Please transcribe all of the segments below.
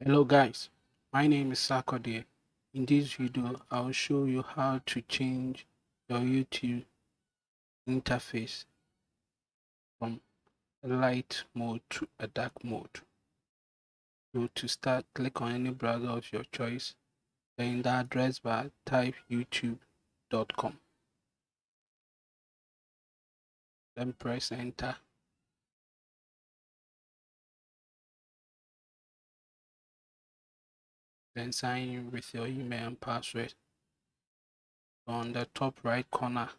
Hello guys, my name is Sakode. In this video, I'll show you how to change your YouTube interface from a light mode to a dark mode. So to start, click on any browser of your choice. Then in the address bar, type youtube.com. Then press enter. Then sign in with your email and password. On the top right corner,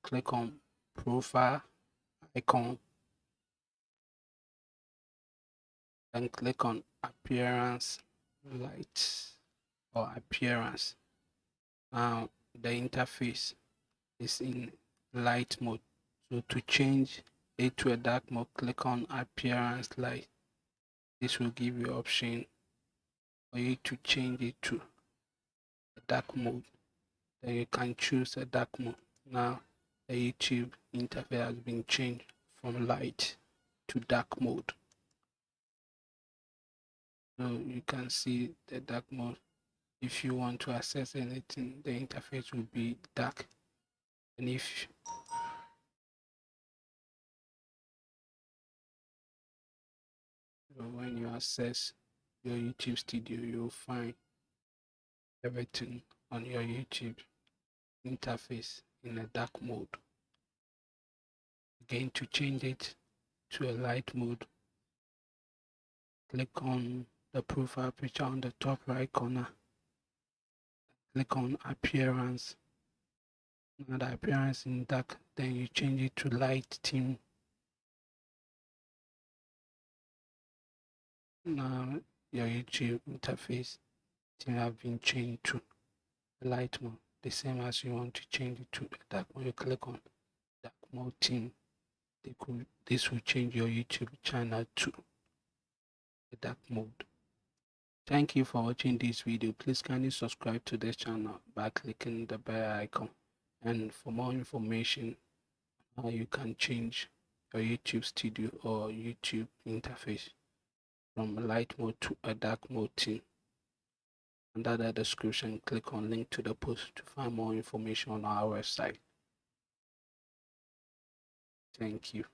click on profile icon. Then click on appearance light or appearance. Now the interface is in light mode. So to change it to a dark mode, click on appearance light. This will give you option for you to change it to a dark mode. Then you can choose a dark mode. Now the YouTube interface has been changed from light to dark mode. So you can see the dark mode. If you want to access anything, the interface will be dark. And if when you access your YouTube studio, you'll find everything on your YouTube interface in a dark mode. Again, to change it to a light mode, click on the profile picture on the top right corner. Click on appearance. Now the appearance in dark, then you change it to light theme. Now your YouTube interface theme have been changed to light mode. The same as you want to change it to the dark mode, you click on dark mode theme. This will change your YouTube channel to the dark mode. Thank you for watching this video. Please kindly subscribe to this channel by clicking the bell icon. And for more information, how you can change your YouTube studio or YouTube interface from light mode to a dark mode theme. Under the description, click on link to the post to find more information on our website. Thank you.